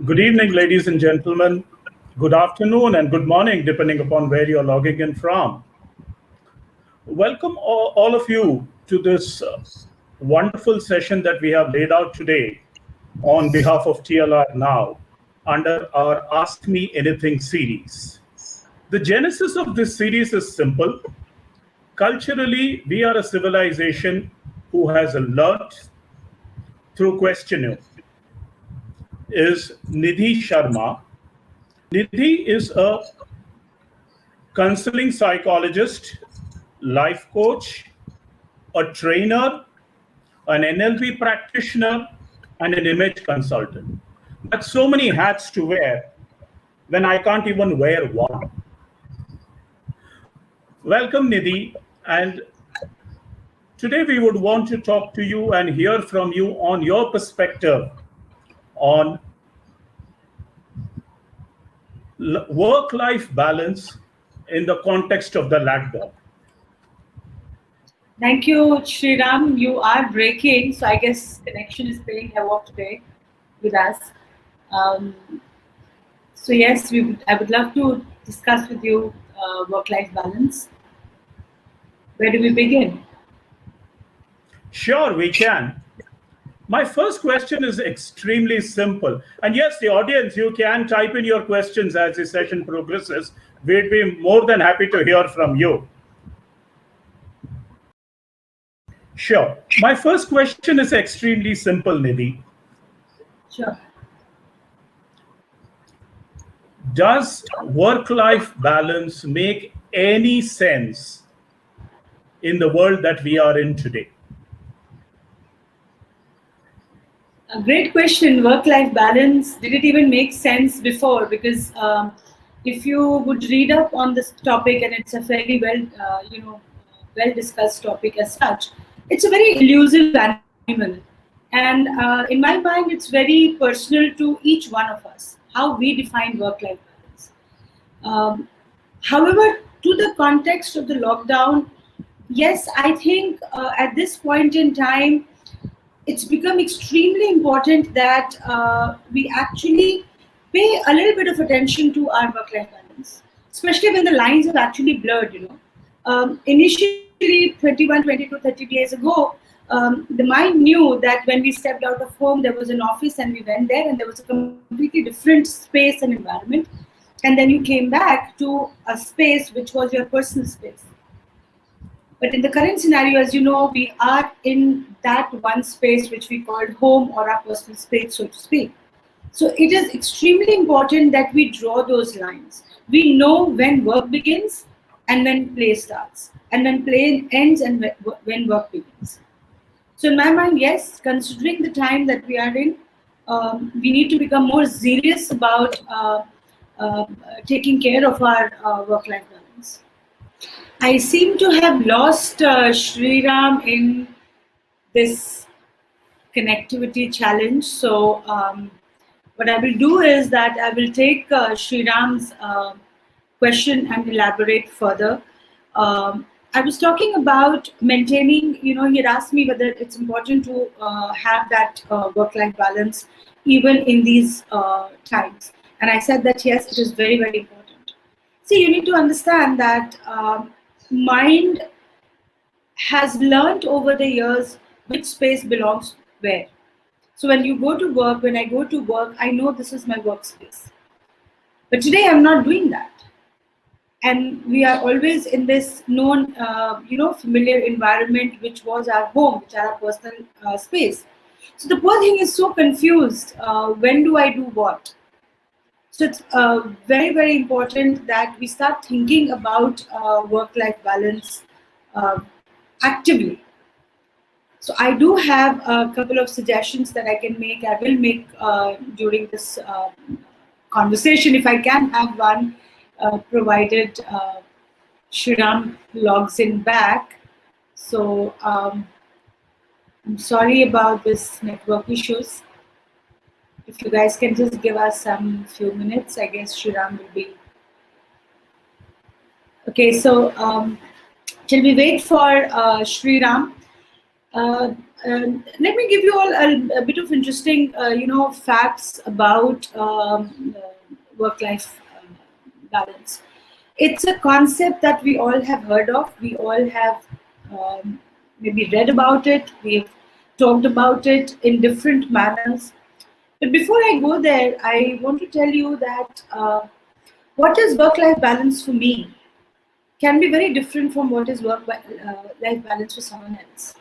Good evening, ladies and gentlemen. Good afternoon and good morning, depending upon where you're logging in from. Welcome all of you to this wonderful session that we have laid out today on behalf of TLRNOW under our Ask Me Anything series. The genesis of this series is simple. Culturally, we are a civilization who has learnt through questioning. Is Nidhi Sharma. Nidhi is a counseling psychologist, life coach, a trainer, an NLP practitioner, and an image consultant. That's so many hats to wear when I can't even wear one. Welcome, Nidhi. And today we would want to talk to you and hear from you on your perspective on work-life balance in the context of the lapdog. Thank you, Sri Ram. You are breaking, so I guess connection is playing havoc today with us. So yes, I would love to discuss with you work-life balance. Where do we begin? Sure, we can. My first question is extremely simple. And yes, the audience, you can type in your questions as the session progresses. We'd be more than happy to hear from you. Sure. My first question is extremely simple, Nidhi. Sure. Does work-life balance make any sense in the world that we are in today? A great question. Work-life balance, did it even make sense before? Because if you would read up on this topic, and it's a fairly well-discussed topic as such, it's a very elusive animal. And in my mind, it's very personal to each one of us, how we define work-life balance. However, to the context of the lockdown, yes, I think at this point in time, it's become extremely important that we actually pay a little bit of attention to our work-life balance, especially when the lines have actually blurred, Initially, 21, 22, 30 days ago, the mind knew that when we stepped out of home, there was an office and we went there and there was a completely different space and environment. And then you came back to a space which was your personal space. But in the current scenario, as you know, we are in that one space which we called home or our personal space, so to speak. So it is extremely important that we draw those lines. We know when work begins and when play starts, and when play ends and when work begins. So in my mind, yes, considering the time that we are in, we need to become more serious about taking care of our work-life balance. I seem to have lost Sri Ram in this connectivity challenge. So what I will do is that I will take Sri Ram's question and elaborate further. I was talking about maintaining, he had asked me whether it's important to have that work-life balance even in these times. And I said that, yes, it is very, very important. See, you need to understand that mind has learned over the years which space belongs where. So when you go to work, when I go to work, I know this is my workspace. But today I'm not doing that. And we are always in this known, familiar environment, which was our home, which are our personal space. So the poor thing is so confused. When do I do what? So it's very, very important that we start thinking about work-life balance actively. So I do have a couple of suggestions that I can make. I will make during this conversation, if I can have one, provided Sri Ram logs in back. So I'm sorry about this network issues. If you guys can just give us some few minutes, I guess Sri Ram will be. Okay, so shall we wait for Sri Ram? let me give you all a bit of interesting, facts about work-life balance. It's a concept that we all have heard of. We all have um, maybe read about it. We've talked about it in different manners. But before I go there, I want to tell you that what is work-life balance for me can be very different from what is work-life balance for someone else.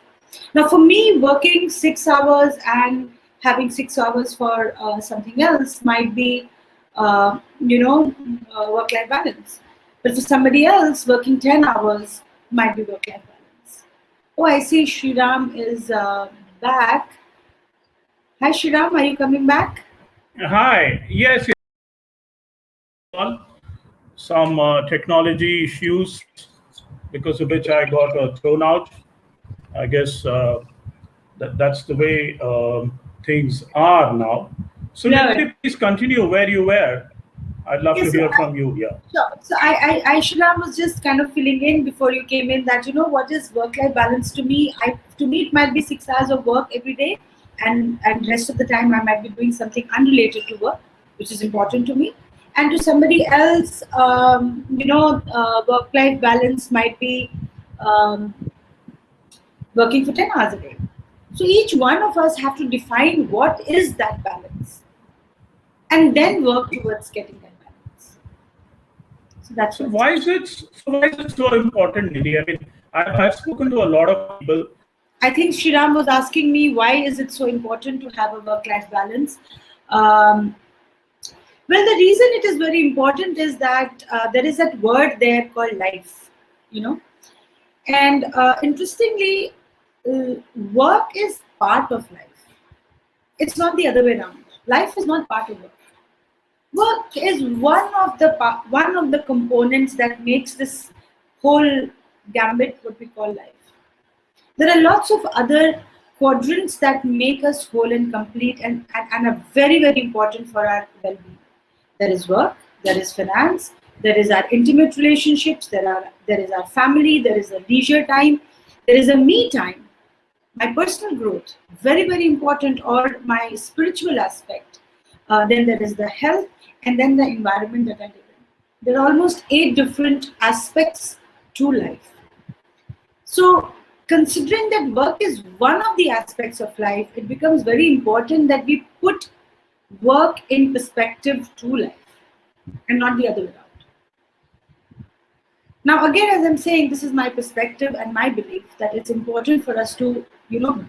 Now, for me, working 6 hours and having 6 hours for something else might be, work-life balance. But for somebody else, working 10 hours might be work-life balance. Oh, I see Sri Ram is back. Hi, Sri Ram, are you coming back? Hi. Yes, on some technology issues because of which I got thrown out. I guess that's the way things are now. So, No. Nidhi, please continue where you were. I'd love to Yes, hear from you. Yeah. sure. So Shulam was just kind of filling in before you came in that what is work-life balance to me. To me it might be 6 hours of work every day, and rest of the time I might be doing something unrelated to work, which is important to me. And to somebody else, work-life balance might be um, working for 10 hours a day. So each one of us have to define what is that balance, and then work towards getting that balance. So that's So what. why is it so important, Nidhi? I mean, I've spoken to a lot of people. I think Shriram was asking me why is it so important to have a work-life balance. Um, well, the reason it is very important is that there is that word there called life, you know, and interestingly, work is part of life. It's not the other way around. Life is not part of work. Work is one of the components that makes this whole gambit what we call life. There are lots of other quadrants that make us whole and complete and are very, very important for our well-being. There is work, there is finance, there is our intimate relationships, there is our family, there is a leisure time, there is a me time, my personal growth, very, very important, or my spiritual aspect. Then there is the health, and then the environment that I live in. There are almost 8 different aspects to life. So, considering that work is one of the aspects of life, it becomes very important that we put work in perspective to life and not the other way around. Now, again, as I'm saying, this is my perspective and my belief that it's important for us to,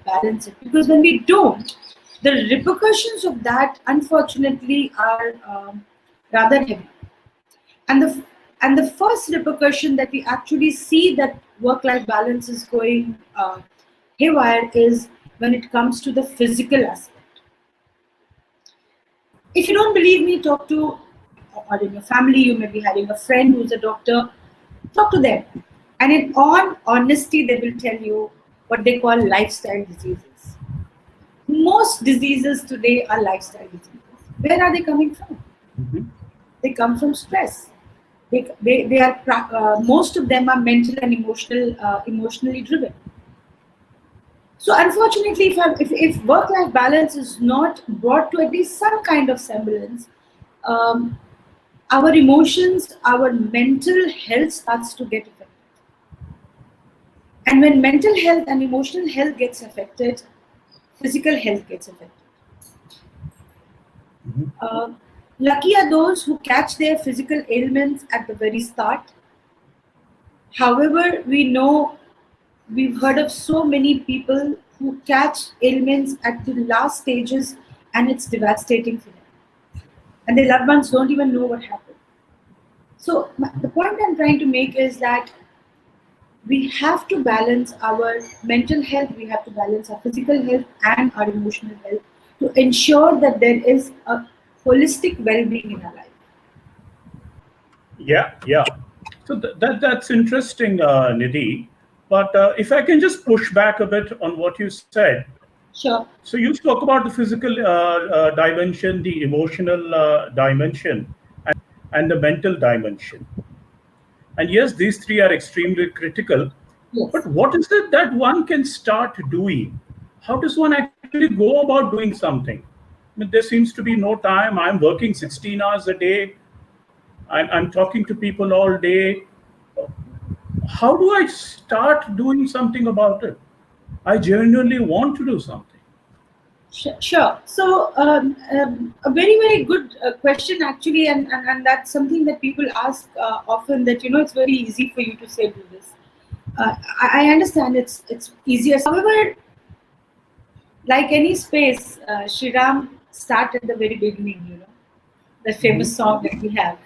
balance it, because when we don't, the repercussions of that, unfortunately, are rather heavy. And the first repercussion that we actually see that work-life balance is going haywire is when it comes to the physical aspect. If you don't believe me, talk to, or in your family, you may be having a friend who's a doctor, talk to them. And in all honesty, they will tell you what they call lifestyle diseases. Most diseases today are lifestyle diseases. Where are they coming from? Mhm. They come from stress. They are most of them are mental and emotionally driven. So unfortunately, if work-life balance is not brought to at least some kind of semblance, um, our emotions, our mental health starts to get affected. And when mental health and emotional health gets affected, physical health gets affected. Mhm. Uh, Lucky are those who catch their physical ailments at the very start. However, we've heard of so many people who catch ailments at the last stages, and it's devastating for them. And their loved ones don't even know what happened. So, the point I'm trying to make is that we have to balance our mental health, we have to balance our physical health and our emotional health to ensure that there is a holistic well being in our life. Yeah, yeah. So that's interesting, Nidhi. But if I can just push back a bit on what you said. Sure. So you spoke about the physical dimension, the emotional dimension, and the mental dimension. And yes, these three are extremely critical. Yes. But what is it that one can start doing? how does one actually go about doing something? I mean, there seems to be no time. I'm working 16 hours a day. I'm talking to people all day. How do I start doing something about it? I genuinely want to do something. Sure. So, a very, very good question actually, and that's something that people ask often. That it's very easy for you to say do this. I understand it's easier. However, like any space, Sri Ram start at the very beginning. The famous song that we have.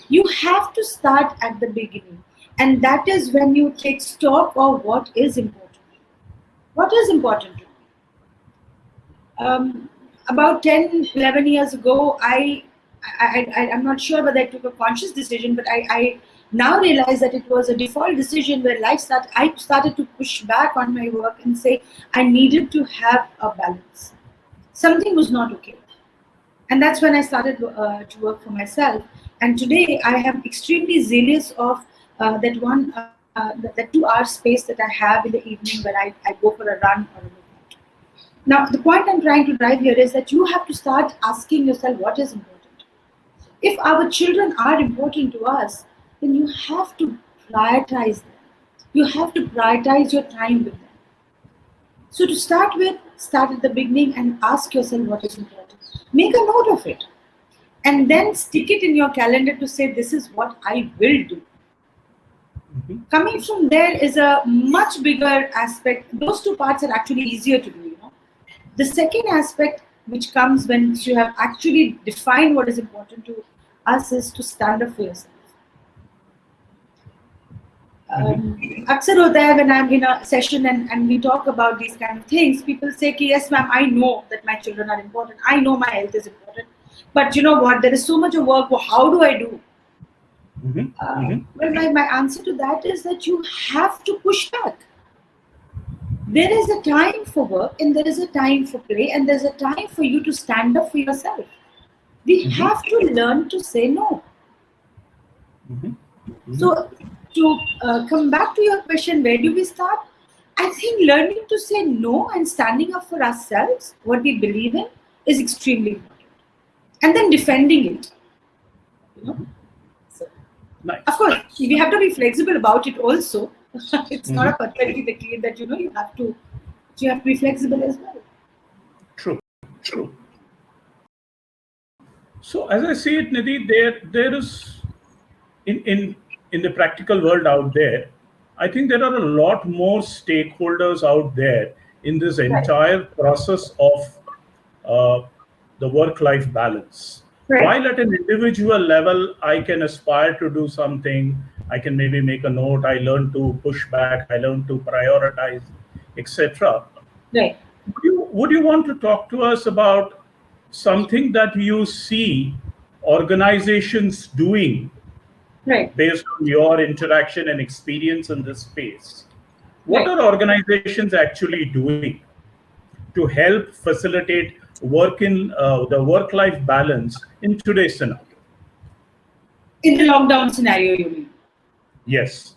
You have to start at the beginning, and that is when you take stock of what is important. What is important to you? About 10, 11 years ago, I'm not sure whether I took a conscious decision, but I now realize that it was a default decision where I started to push back on my work and say I needed to have a balance. Something was not okay. And that's when I started to work for myself. And today I am extremely zealous of that 2 hour space that I have in the evening where I go for a run or a workout. Now, the point I'm trying to drive here is that you have to start asking yourself what is important. If our children are important to us, then you have to prioritize them. You have to prioritize your time with them. So to start with, start at the beginning and ask yourself what is important. Make a note of it. And then stick it in your calendar to say, this is what I will do. Coming from there is a much bigger aspect. Those two parts are actually easier to do. The second aspect, which comes when you have actually defined what is important to us, is to stand up for yourself. Aksar hota hai when I'm in a session and we talk about these kind of things, people say, ki, yes ma'am, I know that my children are important. I know my health is important. But you know what? There is so much of work. Well, how do I do? Well, my answer to that is that you have to push back. There is a time for work and there is a time for play and there's a time for you to stand up for yourself. We have to learn to say no. So to come back to your question, where do we start? I think learning to say no and standing up for ourselves, what we believe in, is extremely important. And then defending it. So, nice. Of course, we have to be flexible about it also. It's not a perfectly the case that you have to be flexible as well. True. So as I see it, Nidhi, there is in the practical world out there, I think there are a lot more stakeholders out there in this entire process of the work-life balance. Right. While at an individual level, I can aspire to do something, I can maybe make a note, I learn to push back, I learn to prioritize, etc. Right. Would you want to talk to us about something that you see organizations doing based on your interaction and experience in this space? What are organizations actually doing to help facilitate the work-life balance in today's scenario? In the lockdown scenario, you mean? Yes.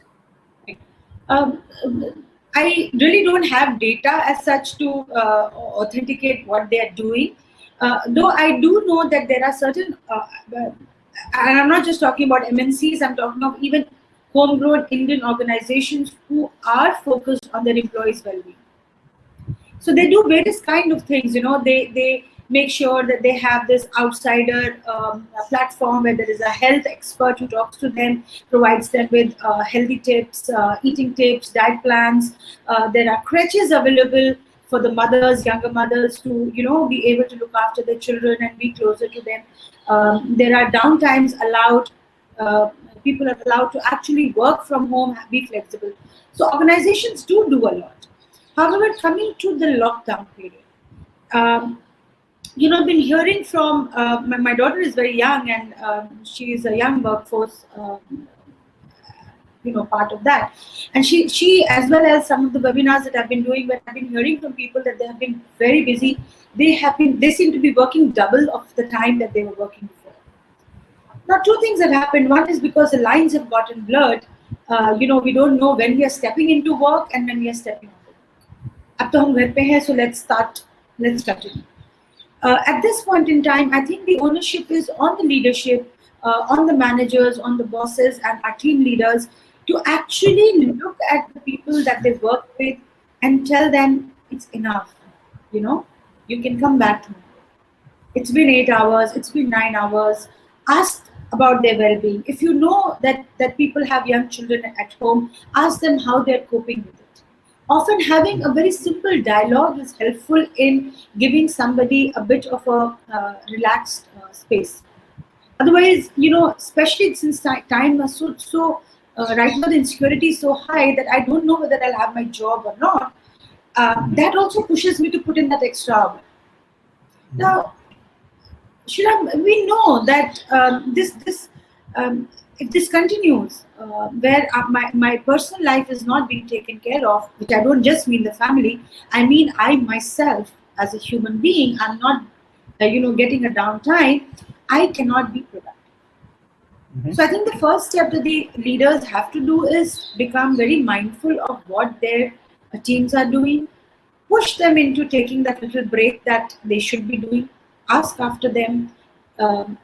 I really don't have data as such to authenticate what they are doing. Though I do know that there are certain, and I'm not just talking about MNCs, I'm talking of even homegrown Indian organizations who are focused on their employees' well-being. So they do various kind of things, they make sure that they have this outsider platform where there is a health expert who talks to them, provides them with healthy tips, eating tips, diet plans. There are crutches available for the mothers, younger mothers, to be able to look after their children and be closer to them. There are downtimes allowed. People are allowed to actually work from home, be flexible. So organizations do a lot. However, coming to the lockdown period, I've been hearing from my daughter is very young and she is a young workforce, part of that. And she, as well as some of the webinars that I've been doing, where I've been hearing from people that they have been very busy. They seem to be working double of the time that they were working before. Now, two things have happened. One is because the lines have gotten blurred. We don't know when we are stepping into work and when we are stepping out of work. अब तो हम घर पे हैं, so let's continue. At this point in time, I think the ownership is on the leadership, on the managers, on the bosses, and our team leaders to actually look at the people that they work with and tell them it's enough. You know, you can come back tomorrow. It's been 8 hours, it's been 9 hours. Ask about their well-being. If you know that people have young children at home, ask them how they're coping with it. Often having a very simple dialogue is helpful in giving somebody a bit of a relaxed space. Otherwise, especially since time was so right now the insecurity is so high that I don't know whether I'll have my job or not. That also pushes me to put in that extra hour. Now, Shriram, we know that this if this continues, where my personal life is not being taken care of, which I don't just mean the family, I mean I myself as a human being, I'm not, getting a downtime. I cannot be productive. So I think the first step that the leaders have to do is become very mindful of what their teams are doing, push them into taking that little break that they should be doing, ask after them,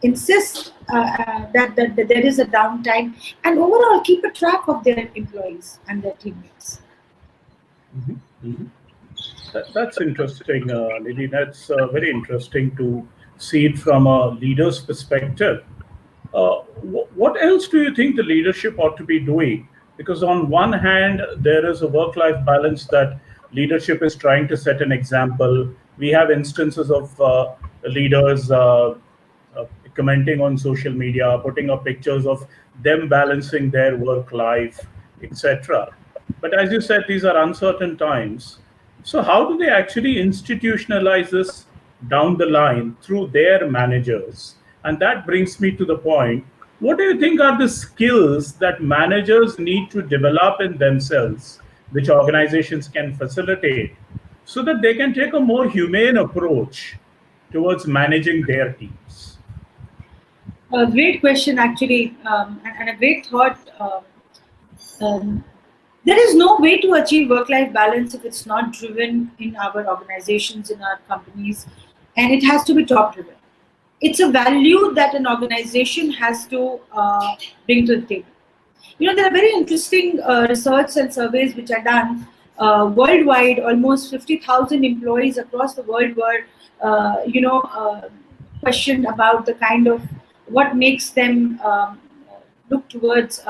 insist that there is a downtime, and overall keep a track of their employees and their teammates. That's interesting, Nidhi. That's very interesting to see it from a leader's perspective. What else do you think the leadership ought to be doing? Because on one hand, there is a work-life balance that leadership is trying to set an example. We have instances of leaders commenting on social media, putting up pictures of them balancing their work life, etc. But as you said, these are uncertain times. So, how do they actually institutionalize this down the line through their managers? And that brings me to the point, what do you think are the skills that managers need to develop in themselves, which organizations can facilitate, so that they can take a more humane approach towards managing their teams? A great question, actually, and a great thought. Um, there is no way to achieve work-life balance if it's not driven in our organizations, in our companies, and it has to be top-driven. It's a value that an organization has to bring to the table. There are very interesting research and surveys which are done worldwide. Almost 50,000 employees across the world were, questioned about the kind of what makes them look towards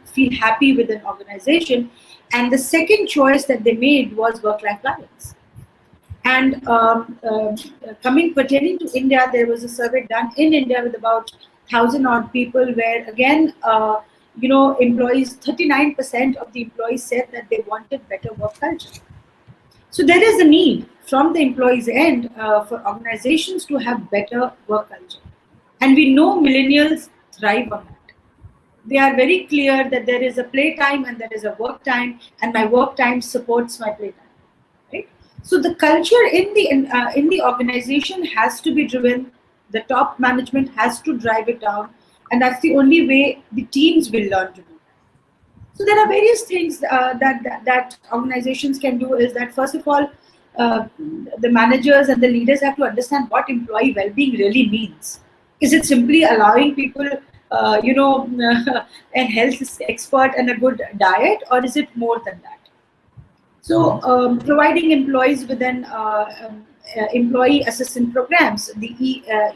feel happy with an organization. And the second choice that they made was work-life balance. And pertaining to India, there was a survey done in India with about 1,000 odd people, where again, employees, 39% of the employees said that they wanted better work culture. So there is a need from the employees' end for organizations to have better work culture. And we know millennials thrive on that. They are very clear that there is a playtime and there is a work time, and my work time supports my playtime. Right? So the culture in the organization has to be driven. The top management has to drive it down, and that's the only way the teams will learn to do that. So there are various things that organizations can do. Is that first of all, the managers and the leaders have to understand what employee well-being really means. Is it simply allowing people, a health expert and a good diet, or is it more than that? So, providing employees with an employee assistance programs, the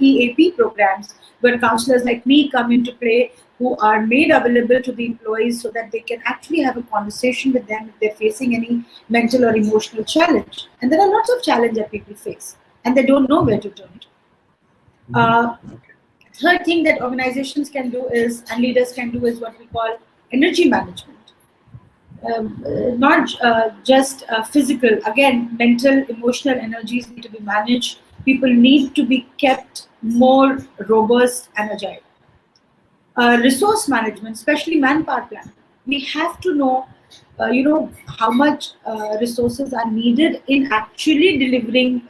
EAP programs, where counselors like me come into play, who are made available to the employees so that they can actually have a conversation with them if they're facing any mental or emotional challenge. And there are lots of challenges that people face, and they don't know where to turn to. Third thing that organizations can do is, and leaders can do, is what we call energy management. Not just physical, again, mental, emotional energies need to be managed. People need to be kept more robust and agile. Resource management, especially manpower planning. We have to know, how much resources are needed in actually delivering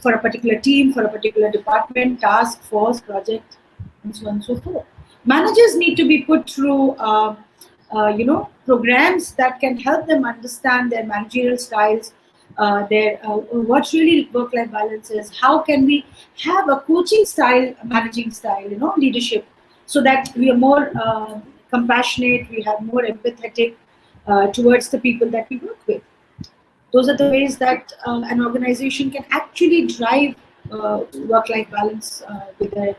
for a particular team, for a particular department, task force, project, and so on and so forth. Managers need to be put through programs that can help them understand their managerial styles, their what really work-life balance is. How can we have a coaching style, managing style, leadership, so that we are more compassionate, we have more empathetic towards the people that we work with. Those are the ways that an organization can actually drive work-life balance with their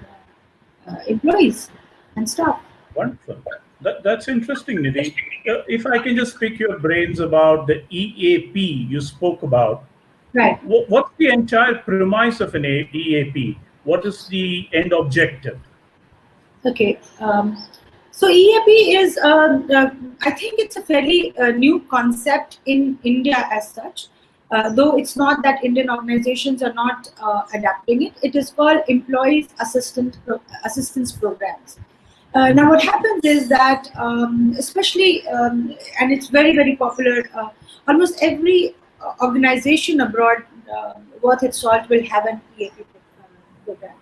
employees and staff. Wonderful. That's interesting, Nidhi. If I can just pick your brains about the EAP you spoke about, Right. what's the entire premise of an EAP? What is the end objective? Okay. So EAP is, I think it's a fairly new concept in India as such, though it's not that Indian organizations are not adapting it. It is called Assistance Programs. Now, what happens is that, especially, and it's very, very popular, almost every organization abroad worth its salt will have an EAP program,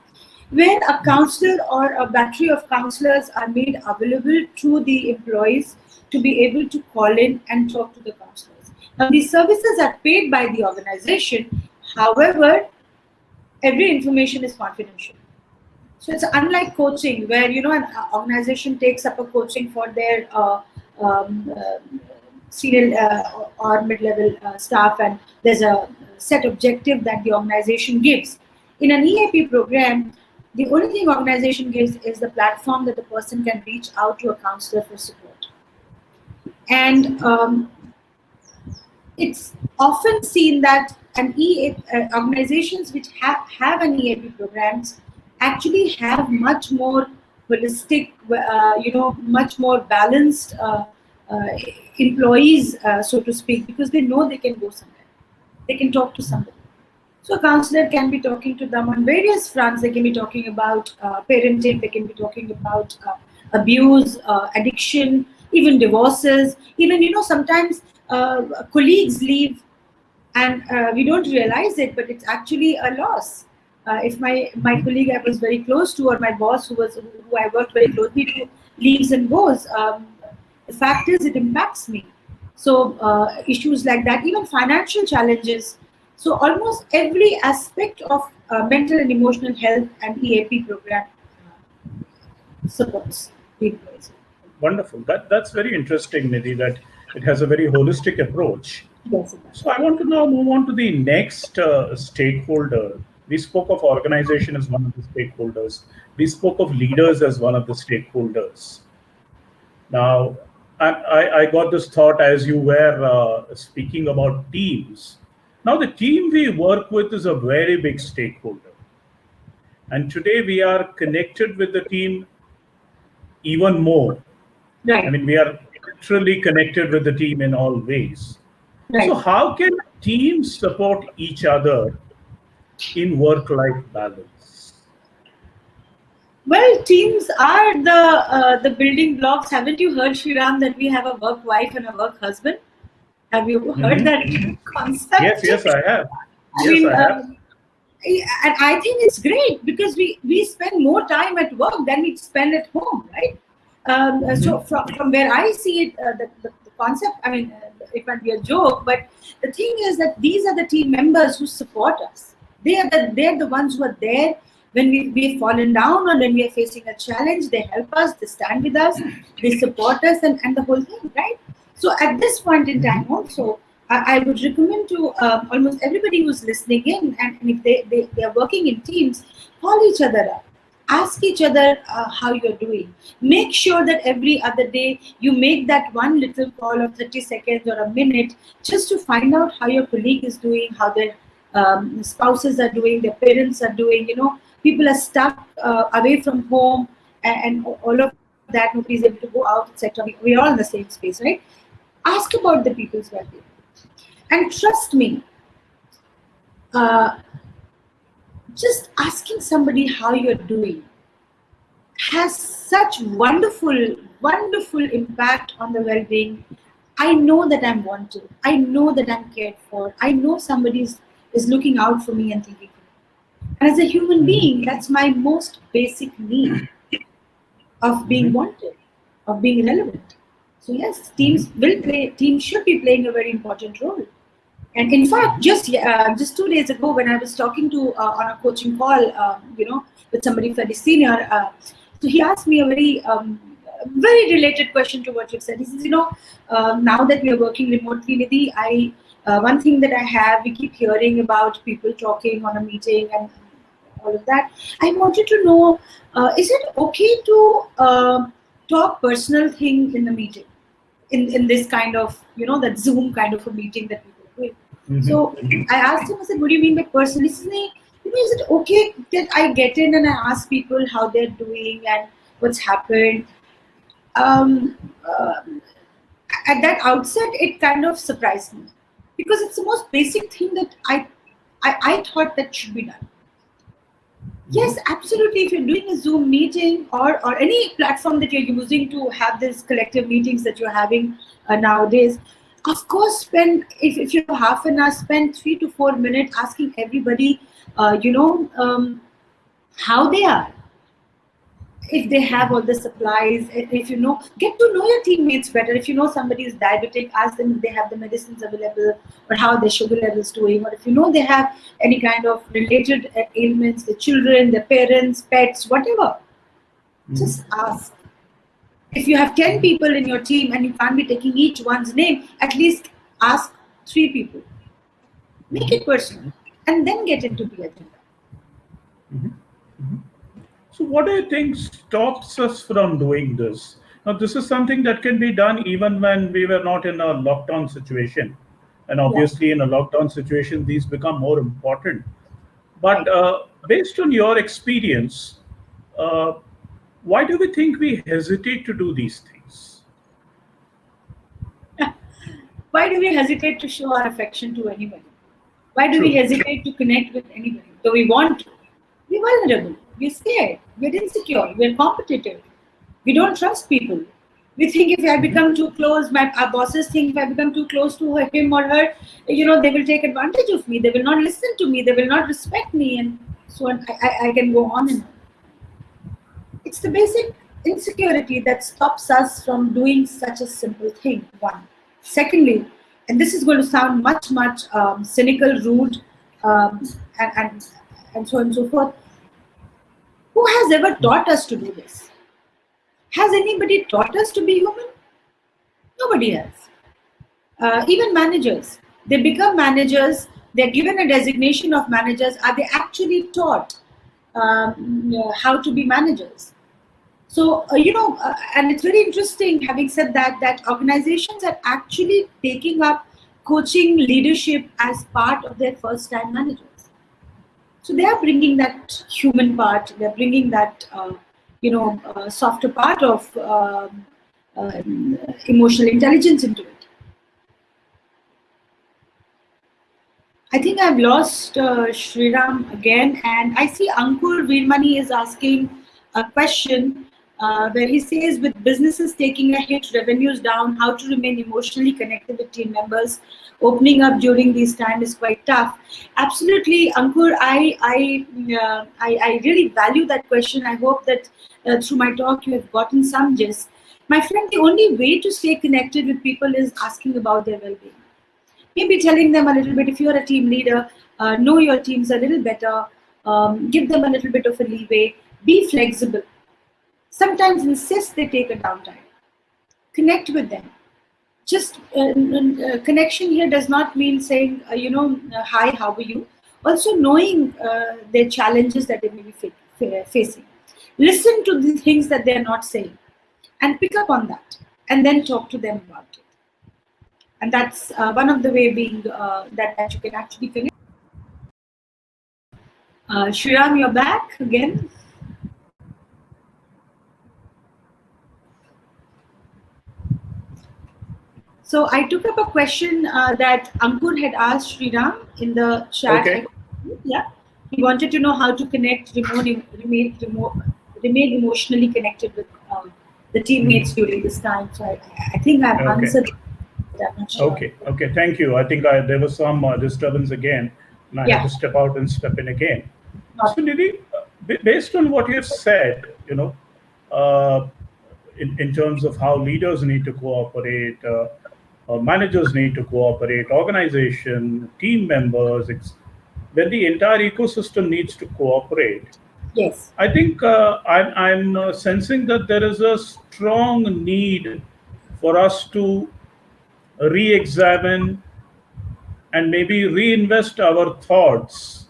where a counselor or a battery of counselors are made available to the employees to be able to call in and talk to the counselors. Now, these services are paid by the organization. However, every information is confidential. So it's unlike coaching, where an organization takes up a coaching for their senior or mid-level staff, and there's a set objective that the organization gives. In an EAP program, the only thing organization gives is the platform that the person can reach out to a counselor for support. And it's often seen that organizations which have an EAP programs actually have much more holistic, much more balanced employees, so to speak, because they know they can go somewhere, they can talk to somebody. So a counselor can be talking to them on various fronts. They can be talking about parenting, they can be talking about abuse, addiction, even divorces, even, sometimes colleagues leave and we don't realize it, but it's actually a loss. If my colleague I was very close to, or my boss who I worked very closely to, leaves and goes, the fact is it impacts me. So issues like that, even financial challenges. So almost every aspect of mental and emotional health and EAP program supports the employees. Wonderful. That's very interesting, Nidhi, that it has a very holistic approach. Yes, So I want to now move on to the next stakeholder. We spoke of organization as one of the stakeholders. We spoke of leaders as one of the stakeholders. Now, I got this thought as you were speaking about teams. Now, the team we work with is a very big stakeholder. And today we are connected with the team even more. right. I mean, we are literally connected with the team in all ways. Right. So, how can teams support each other in work-life balance? Well, teams are the building blocks. Haven't you heard, Sri Ram, that we have a work wife and a work husband? Have you heard that concept? Yes, I have. I Yes, mean, I have. and I think it's great because we spend more time at work than we spend at home, right? So from where I see it, the concept, I mean, it might be a joke, but the thing is that these are the team members who support us. They're the ones who are there when we've fallen down or when we are facing a challenge. They help us, they stand with us, they support us, and the whole thing, right? So at this point in time also, I would recommend to almost everybody who's listening in, and if they are working in teams, call each other up. Ask each other how you're doing. Make sure that every other day you make that one little call of 30 seconds or a minute just to find out how your colleague is doing, how their spouses are doing, their parents are doing. People are stuck away from home, and all of that. Nobody's able to go out, etc. We're all in the same space, right? Ask about the people's well-being. And trust me, just asking somebody how you're doing has such wonderful, wonderful impact on the well-being. I know that I'm wanted. I know that I'm cared for. I know somebody is looking out for me and thinking for me. And as a human being, that's my most basic need of being wanted, of being relevant. So yes, teams should be playing a very important role. And in fact, just 2 days ago, when I was talking to on a coaching call, with somebody fairly senior, so he asked me a very related question to what you've said. He says, now that we are working remotely, Nidhi, one thing that I have, we keep hearing about people talking on a meeting and all of that. I wanted to know, is it okay to talk personal thing in the meeting, in this kind of, that Zoom kind of a meeting that people are doing? So I asked him, I said, what do you mean by personally? He says, is it okay that I get in and I ask people how they're doing and what's happened? Um, uh, at that outset, it kind of surprised me, because it's the most basic thing that I thought that should be done. Yes, absolutely. If you're doing a Zoom meeting or any platform that you're using to have these collective meetings that you're having nowadays, of course, if you have half an hour, spend 3 to 4 minutes asking everybody, how they are, if they have all the supplies, if get to know your teammates better. If you know somebody is diabetic, ask them if they have the medicines available, or how their sugar levels doing, or if they have any kind of related ailments, the children, their parents, pets, whatever. Just ask. If you have 10 people in your team and you can't be taking each one's name, at least ask 3 people. Make it personal, and then get into the agenda. So, what do you think stops us from doing this? Now, this is something that can be done even when we were not in a lockdown situation. And obviously, in a lockdown situation, these become more important. But based on your experience, why do we think we hesitate to do these things? Why do we hesitate to show our affection to anybody? Why do we hesitate to connect with anybody? Do we want to? We're vulnerable. We're scared. We're insecure. We're competitive. We don't trust people. We think if I become too close, our bosses think if I become too close to him or her, they will take advantage of me. They will not listen to me. They will not respect me, and so on. I can go on and on. It's the basic insecurity that stops us from doing such a simple thing. One. Secondly, and this is going to sound much cynical, rude, and so on and so forth. Who has ever taught us to do this? Has anybody taught us to be human? Nobody has. Even managers, they become managers. They're given a designation of managers. Are they actually taught how to be managers? So, and it's very interesting, having said that organizations are actually taking up coaching leadership as part of their first-time managers. So they are bringing that human part, they're bringing that, softer part of emotional intelligence into it. I think I've lost Sri Ram again, and I see Ankur Veermani is asking a question where he says, with businesses taking a hit, revenues down, how to remain emotionally connected with team members? Opening up during these times is quite tough. Absolutely, Ankur, I really value that question. I hope that through my talk you have gotten some gist. My friend, the only way to stay connected with people is asking about their well-being. Maybe telling them a little bit, if you're a team leader, know your teams a little better, give them a little bit of a leeway, be flexible. Sometimes insist they take a downtime. Connect with them. Just connection here does not mean saying, hi, how are you? Also knowing their challenges that they may be facing. Listen to the things that they're not saying and pick up on that and then talk to them about it. And that's one of the way being that you can actually connect. Sri Ram, you're back again. So I took up a question that Ankur had asked Sri Ram in the chat. Okay. Yeah, he wanted to know how to connect, remain emotionally connected with the teammates during this time. So I think I've answered. I'm not sure. Okay. Thank you. I think there was some disturbance again, and I had to step out and step in again. So Nidhi, based on what you've said, in terms of how leaders need to cooperate, managers need to cooperate, organization, team members, when the entire ecosystem needs to cooperate. Yes. I think I'm sensing that there is a strong need for us to re examine and maybe reinvest our thoughts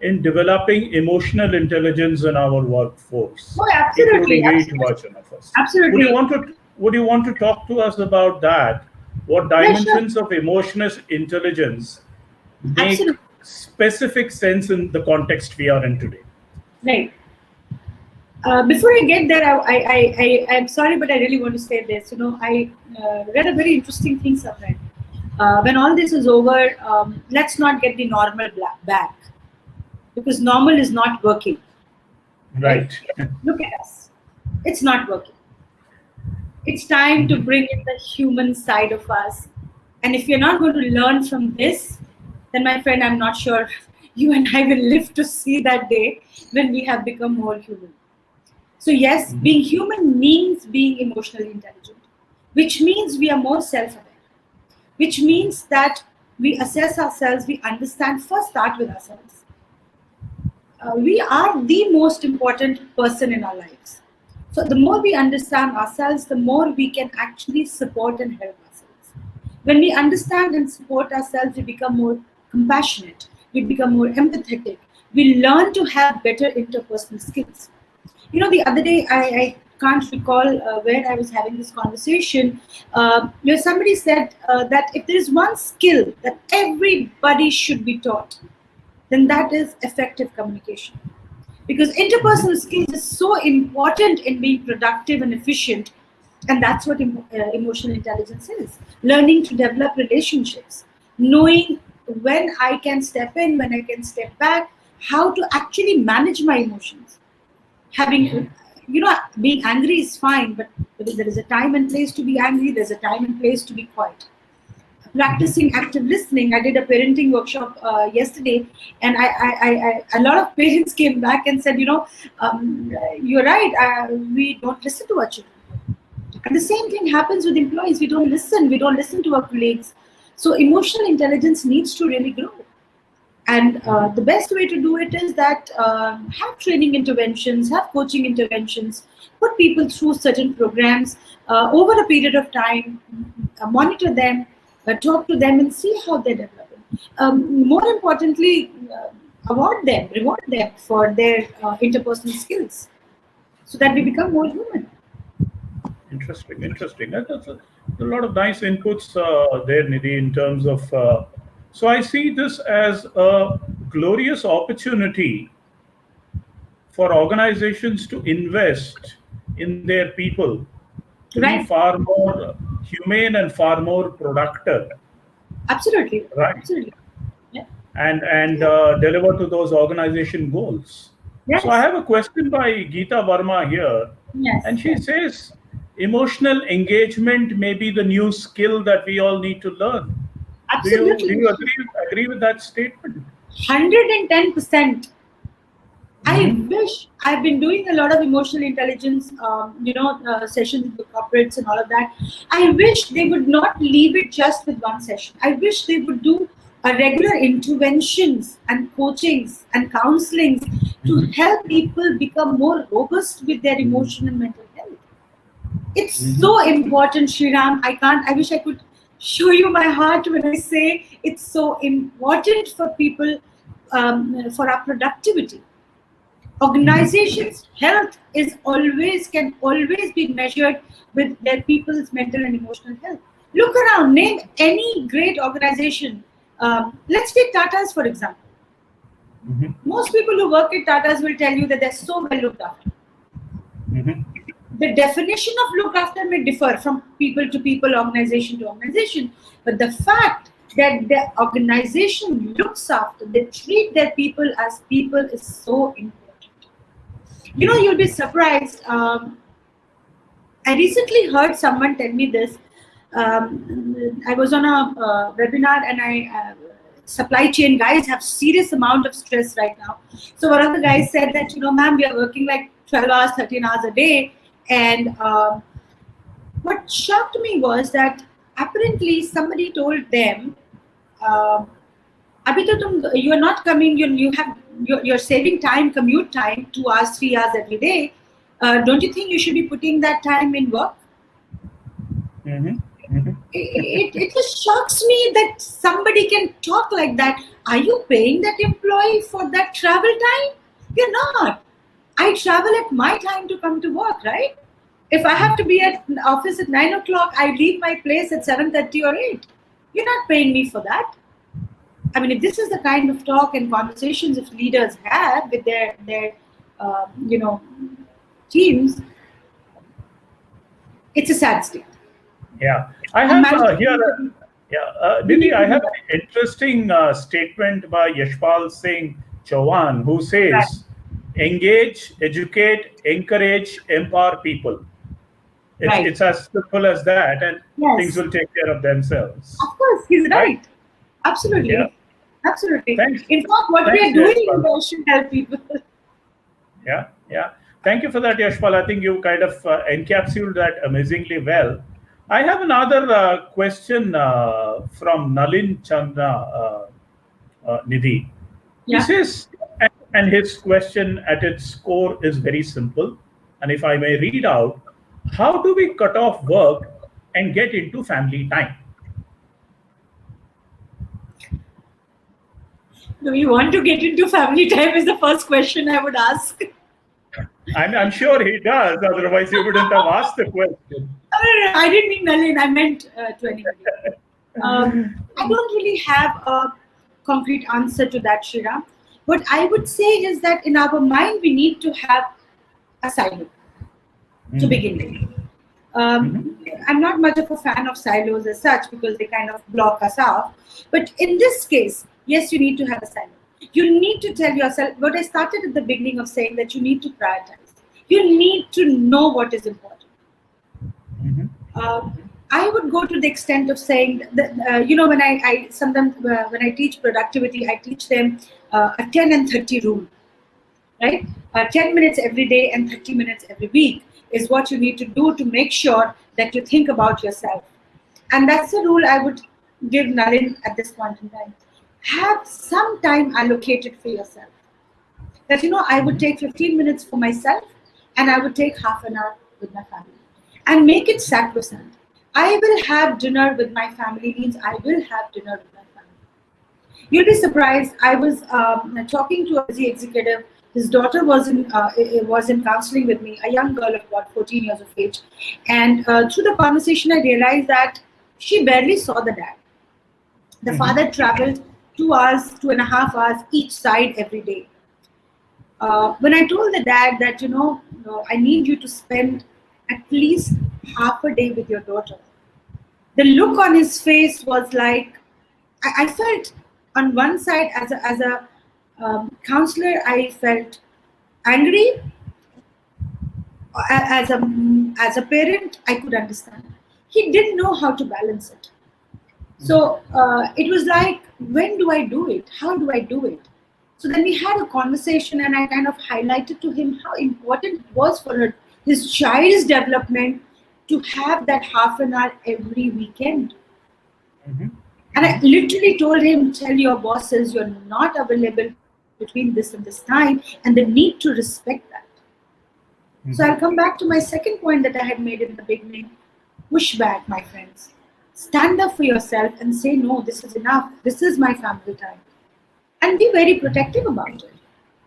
in developing emotional intelligence in our workforce, Oh, absolutely, including each absolutely, version of us. absolutely. Would you want to talk to us about that? What Yeah, sure. dimensions of emotional intelligence make Absolutely. specific sense in the context we are in today? Right. Before I get there, I'm sorry, but I really want to say this. I read a very interesting thing somewhere. When all this is over, let's not get the normal back, because normal is not working. Right? Right. Look at us. It's not working. It's time to bring in the human side of us. And if you're not going to learn from this, then my friend, I'm not sure you and I will live to see that day when we have become more human. So yes, being human means being emotionally intelligent, which means we are more self-aware, which means that we assess ourselves, we understand, first start with ourselves. We are the most important person in our lives. So the more we understand ourselves, the more we can actually support and help ourselves. When we understand and support ourselves, we become more compassionate, we become more empathetic, we learn to have better interpersonal skills. The other day, I can't recall where I was having this conversation. Somebody said that if there is one skill that everybody should be taught, then that is effective communication. Because interpersonal skills is so important in being productive and efficient, and that's what emotional intelligence is. Learning to develop relationships, knowing when I can step in, when I can step back, how to actually manage my emotions. Having, being angry is fine, but there is a time and place to be angry, there's a time and place to be quiet. Practicing active listening. I did a parenting workshop yesterday, and a lot of parents came back and said, you're right, we don't listen to our children. And the same thing happens with employees. We don't listen to our colleagues. So emotional intelligence needs to really grow. And the best way to do it is that have training interventions, have coaching interventions, put people through certain programs over a period of time, monitor them, talk to them, and see how they're developing. More importantly, reward them for their interpersonal skills, so that we become more human. Interesting, interesting. That's a lot of nice inputs there, Nidhi, in terms of. So I see this as a glorious opportunity for organizations to invest in their people to be Right? far more humane and far more productive, Absolutely. right? Absolutely. Yeah. And deliver to those organization goals. So I Yes. have a question by Geeta Verma here, Yes. and she says emotional engagement may be the new skill that we all need to learn. Do Absolutely. you agree with that statement? 110%. I Mm-hmm. wish I've been doing a lot of emotional intelligence, sessions with the corporates and all of that. I wish they would not leave it just with one session. I wish they would do a regular interventions and coachings and counselings to help people become more robust with their emotional and mental health. It's so important, Sriram. I wish I could show you my heart when I say it's so important for people, for our productivity. Organizations' health can always be measured with their people's mental and emotional health. Look around, name any great organization. Let's take Tata's for example. Mm-hmm. Most people who work at Tata's will tell you that they're so well looked after. Mm-hmm. The definition of look after may differ from people to people, organization to organization, but the fact that the organization looks after, they treat their people as people is so important. You'll be surprised. I recently heard someone tell me this. I was on a webinar, and supply chain guys have serious amount of stress right now. So one of the guys said that, ma'am, we are working like 12 hours, 13 hours a day, and what shocked me was that apparently somebody told them, uh, Abhi to you're not coming, you're saving time, commute time, 2 hours, 3 hours every day. Don't you think you should be putting that time in work? Mm-hmm. Mm-hmm. It just shocks me that somebody can talk like that. Are you paying that employee for that travel time? You're not. I travel at my time to come to work, right? If I have to be at office at 9 o'clock, I leave my place at 7:30 or 8. You're not paying me for that. I mean, if this is the kind of talk and conversations if leaders have with their you know teams, it's a sad state. Yeah, I And have management, here. Yeah, we Nidhi, need I to do have that. an interesting statement by Yashpal Singh Chauhan, who Right. says, "Engage, educate, encourage, empower people." Right. It's as simple as that, and things Yes. will take care of themselves. Of course, he's Right? right. Yeah. Absolutely. Absolutely. Thanks. In fact, what we Thanks, are doing Yashpal. should help people. Yeah, yeah. Thank you for that, Yashpal. I think you kind of encapsulated that amazingly well. I have another question from Nalin Chandra Nidhi. He Yeah. says, and his question at its core is very simple. And if I may read out, how do we cut off work and get into family time? Do we want to get into family time? Is the first question I would ask. I'm sure he does, otherwise, he wouldn't have asked the question. No, I didn't mean Nalin. I meant to anybody. I don't really have a concrete answer to that, Shira. What I would say is that in our mind, we need to have a silo to Mhm, begin with. mhm, I'm not much of a fan of silos as such because they kind of block us off. But in this case, yes, you need to have a silo. You need to tell yourself what I started at the beginning of saying that you need to prioritize. You need to know what is important. mhm, uh, I would go to the extent of saying that, when I sometimes when I teach productivity, I teach them a 10 and 30 rule, right? 10 minutes every day and 30 minutes every week is what you need to do to make sure that you think about yourself. And that's the rule I would give Nalin at this point in time. Have some time allocated for yourself. That, I would mhm, take 15 minutes for myself and I would take half an hour with my family and make it sacrosanct. I will have dinner with my family means I will have dinner with my family. You'll be surprised. I was talking to a busy executive. His daughter was in counseling with me, a young girl of about 14 years of age. And through the conversation, I realized that she barely saw the dad. The mhm, father traveled 2 hours, 2.5 hours each side every day. When I told the dad that, I need you to spend at least half a day with your daughter, the look on his face was like, I felt on one side as a counselor, I felt angry. As a parent, I could understand. He didn't know how to balance it. mhm, So it was like, when do I do it? How do I do it? So then we had a conversation, and I kind of highlighted to him how important it was for his child's development to have that half an hour every weekend. mhm, And I mhm, literally told him, tell your bosses you're not available between this and this time, and they need to respect that. So I'll mhm, come back to my second point that I had made in the beginning. Push back, my friends. Stand up for yourself and say, no, this is enough. This is my family time. And be very protective about it.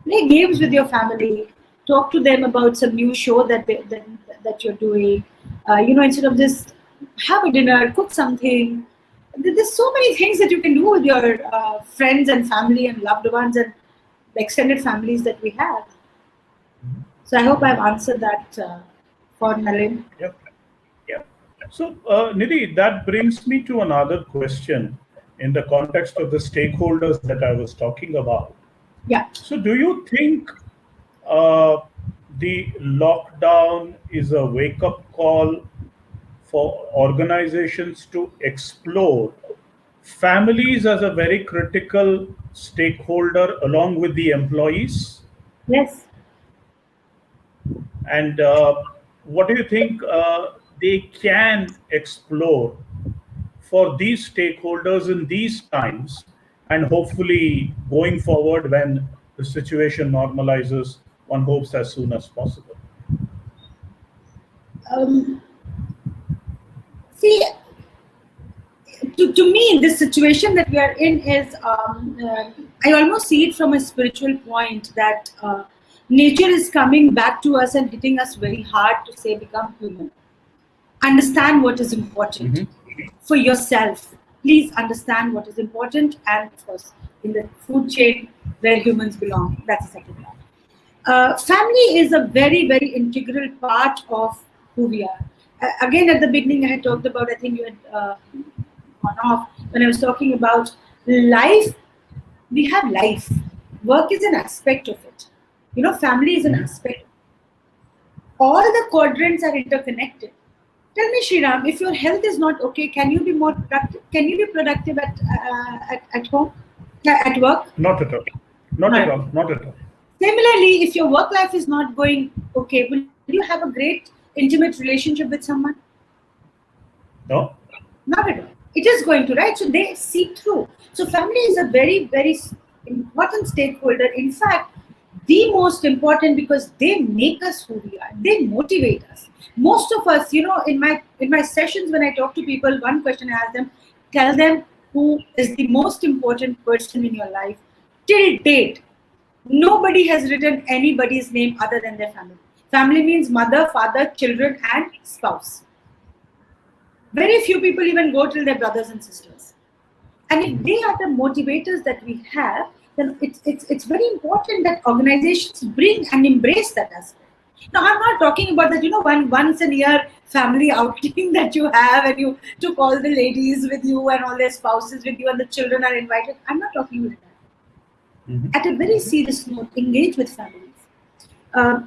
Play games with mhm, your family. Talk to them about some new show that you're doing. Instead of just have a dinner, cook something. There's so many things that you can do with your friends and family and loved ones and the extended families that we have. mhm, So I hope I've mhm. answered that for Nalin. Yep. Yeah. So, Nidhi, that brings me to another question in the context of the stakeholders that I was talking about. Yeah. So, do you think uh, the lockdown is a wake up call for organizations to explore families as a very critical stakeholder along with the employees? Yes. And what do you think? they can explore for these stakeholders in these times, and hopefully going forward when the situation normalizes, one hopes as soon as possible. Um, See, to me, this situation that we are in is, I almost see it from a spiritual point that nature is coming back to us and hitting us very hard to say, become human. Understand what is important Mhm. for yourself. Please understand what is important, and of course, in the food chain where humans belong. That's the second part. Family is a very, very integral part of who we are. Again, at the beginning, I had talked about, I think you had gone off when I was talking about life. We have life. Work is an aspect of it. Family is an Mhm. aspect. All the quadrants are interconnected. Tell me, Shriram, if your health is not okay, can you be more productive? Can you be productive at home, at work? Not at all. Not at No. all. Not at all. Similarly, if your work life is not going okay, will you have a great intimate relationship with someone? No. Not at all. It is going to, right? So they see through. So family is a very, very important stakeholder. In fact, the most important, because they make us who we are. They motivate us. Most of us, in my sessions when I talk to people, one question I ask them: tell them who is the most important person in your life till date. Nobody has written anybody's name other than their family. Family means mother, father, children, and spouse. Very few people even go till their brothers and sisters. And if they are the motivators that we have, then it's very important that organizations bring and embrace that aspect. Now, I'm not talking about that, once a year family outing that you have and you took all the ladies with you and all their spouses with you and the children are invited. I'm not talking about Mhm. that. At a very serious note, engage with families. Uh,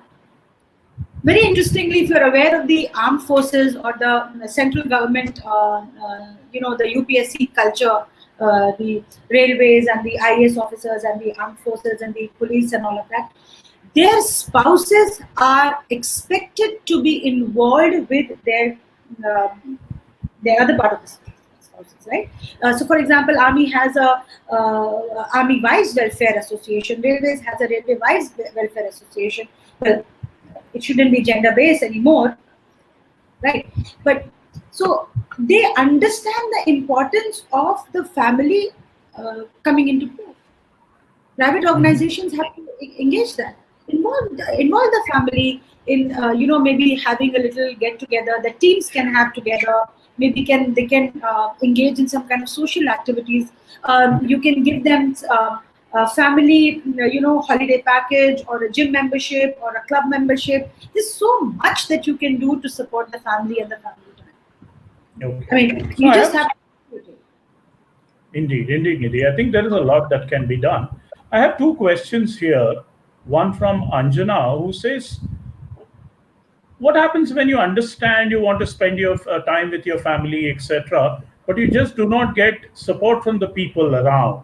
Very interestingly, if you're aware of the armed forces or the central government, the UPSC culture, the railways and the IAS officers and the armed forces and the police and all of that, their spouses are expected to be involved with uh, their other part of the spouses, right? So, for example, Army has a Army Wives Welfare Association. Railways has a Railway Wives Welfare Association. Well, it shouldn't be gender based anymore, right? But so they understand the importance of the family coming into play. Private Mhm. organizations have to engage that, involve the family in maybe having a little get together that teams can have together. Maybe they can engage in some kind of social activities. You can give them a family holiday package or a gym membership or a club membership. There's so much that you can do to support the family and the family time. I Okay. mean, So you I just have have to do it. indeed, Nidhi. I think there is a lot that can be done. I have two questions here. One from Anjana, who says, what happens when you understand you want to spend your time with your family, etc., but you just do not get support from the people around?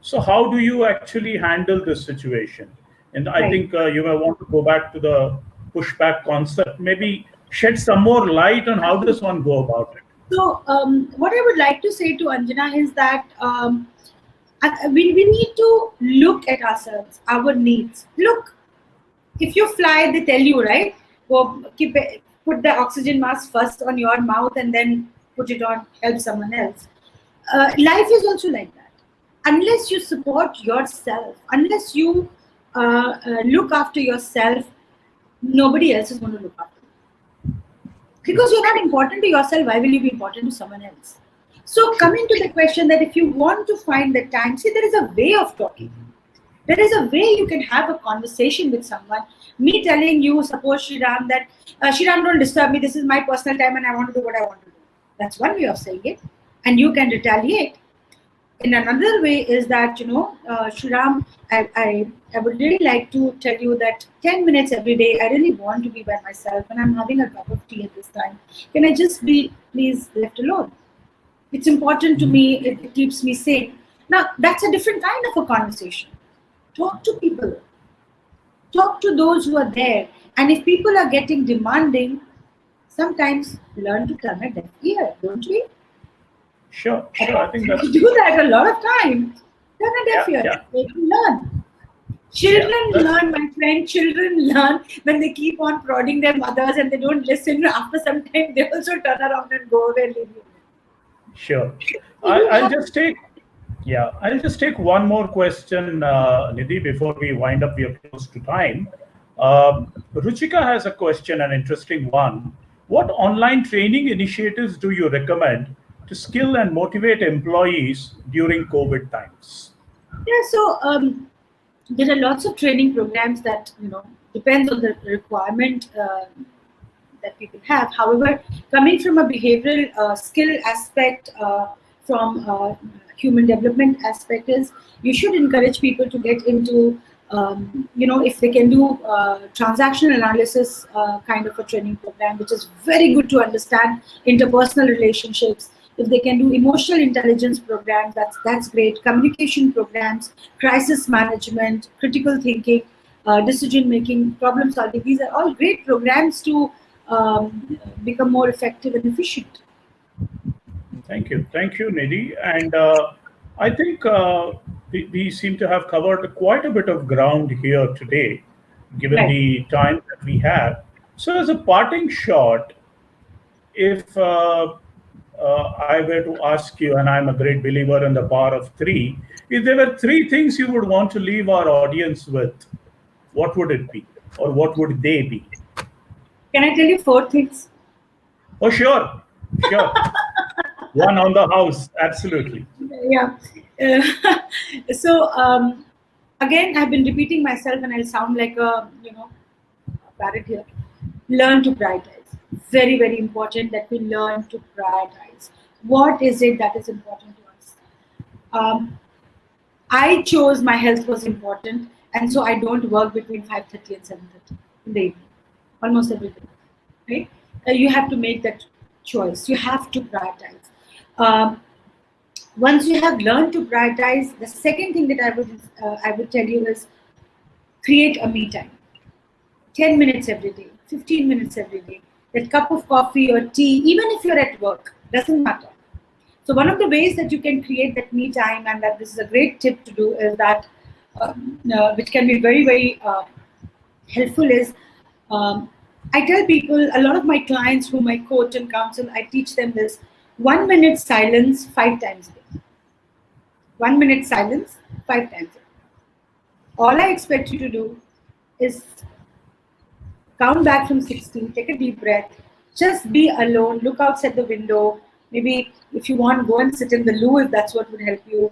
So how do you actually handle this situation? And I Right. think you may want to go back to the pushback concept, maybe shed some more light on how does one go about it. So, what I would like to say to Anjana is that we need to look at ourselves, our needs. Look, if you fly, they tell you, right? Go put the oxygen mask first on your mouth and then put it on, help someone else. Life is also like that. Unless you support yourself, unless you look after yourself, nobody else is going to look after you. True. Because you're not important to yourself, why will you be important to someone else? So, True. coming to the question that if you want to find the time, see, there is a way of talking. There is a way you can have a conversation with someone. Me telling you, suppose Shriram, that Shriram, don't disturb me, this is my personal time and I want to do what I want to do. That's one way of saying it. And you can retaliate. In another way is that, Shriram, I would really like to tell you that 10 minutes every day, I really want to be by myself and I'm having a cup of tea at this time. Can I just be, please, left alone? It's important to me, it keeps me sane. Now, that's a different kind of a conversation. Talk to people, talk to those who are there. And if people are getting demanding, sometimes learn to turn a deaf ear, don't we? Sure, sure. I think We that's do that a lot of times. Turn a deaf yeah, ear. yeah, They can learn. yeah. Children That's learn, my friend. Children learn when they keep on prodding their mothers and they don't listen. After some time, they also turn around and go away and leave you. sure. So you I'll have just take Yeah, I'll just take one more question, Nidhi, before we wind up. We are close to time. Ruchika has a question, an interesting one. What online training initiatives do you recommend to skill and motivate employees during COVID times? yeah. So there are lots of training programs that depends on the requirement that people have. However, coming from a behavioral skill aspect, from human development aspect, is you should encourage people to get into, if they can do transactional analysis kind of a training program, which is very good to understand interpersonal relationships. If they can do emotional intelligence programs, that's great. Communication programs, crisis management, critical thinking, decision making, problem solving. These are all great programs to become more effective and efficient. Thank you, Nidhi. And I think we seem to have covered quite a bit of ground here today, given Right. the time that we have. So, as a parting shot, if I were to ask you, and I'm a great believer in the power of three, if there were three things you would want to leave our audience with, what would it be? Or what would they be? Can I tell you four things? Oh, sure, sure. One on the house, absolutely. Yeah. So again, I've been repeating myself, and I'll sound like a parrot here. Learn to prioritize. Very, very important that we learn to prioritize. What is it that is important to us? Um, I chose my health was important, and so I don't work between 5:30 and 7:30 in the evening, almost every day. Right? You have to make that choice. You have to prioritize. Um, Once you have learned to prioritize, the second thing that I would tell you is create a me time. 10 minutes every day, 15 minutes every day. That cup of coffee or tea, even if you're at work, doesn't matter. So one of the ways that you can create that me time, and that this is a great tip to do, is that, which can be very, very helpful, is um, I tell people, a lot of my clients whom I coach and counsel, I teach them this: 1 minute silence 5 times a day. 1 minute silence 5 times a day. All I expect you to do is count back from 60, take a deep breath, just be alone, look outside the window. Maybe if you want, go and sit in the loo if that's what would help you.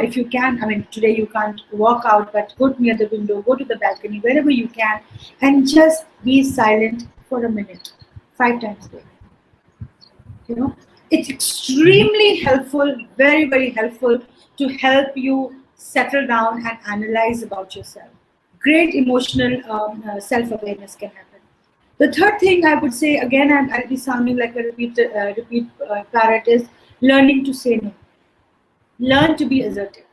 If you can, I mean, today you can't walk out, but go near the window, go to the balcony, wherever you can, and just be silent for a minute, 5 times a day. It's Mhm. extremely helpful, very, very helpful to help you settle down and analyze about yourself. Great emotional self-awareness can happen. The third thing I would say, again, I'll be sounding like a repeat parrot, is learning to say no. Learn to be assertive.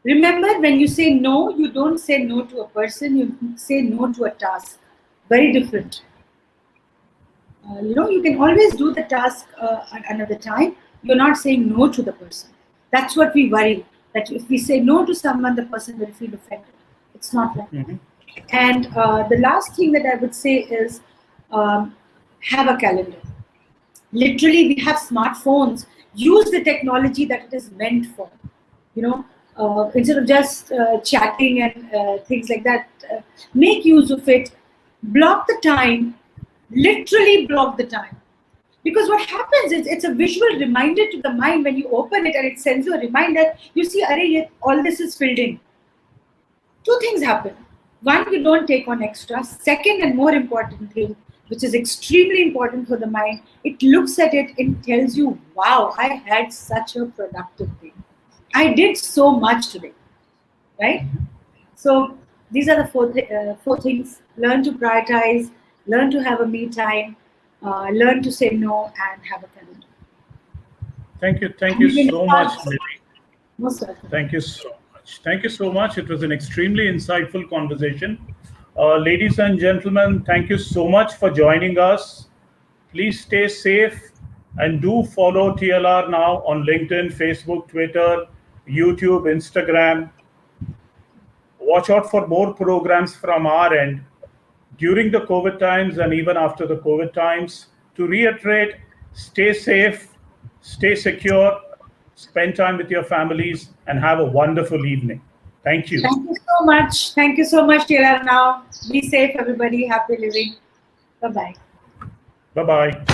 Remember, when you say no, you don't say no to a person, you say no to a task. Very different. You can always do the task at another time. You're not saying no to the person. That's what we worry. That if we say no to someone, the person will feel offended. It's not like that. Mhm. And the last thing that I would say is, um, have a calendar. Literally, we have smartphones. Use the technology that it is meant for. You know, Instead of just chatting and things like that, make use of it. Block the time. Literally block the time. Because what happens is, it's a visual reminder to the mind. When you open it and it sends you a reminder, you see, array, all this is filled in. Two things happen. One, you don't take on extra. Second, and more important thing, which is extremely important for the mind, it looks at it and tells you, wow, I had such a productive day. I did so much today, right? So these are the four things: learn to prioritize, learn to have a me time, learn to say no, and have a calendar. Thank And you you can so start much, Nidhi. most welcome. Thank you so much. Thank you so much. It was an extremely insightful conversation. Ladies and gentlemen, thank you so much for joining us. Please stay safe and do follow TLR Now on LinkedIn, Facebook, Twitter, YouTube, Instagram. Watch out for more programs from our end during the COVID times and even after the COVID times. To reiterate, stay safe, stay secure, spend time with your families, and have a wonderful evening. Thank you. Thank you so much. Thank you so much, Taylor. Now, be safe, everybody. Happy living. Bye bye. Bye bye.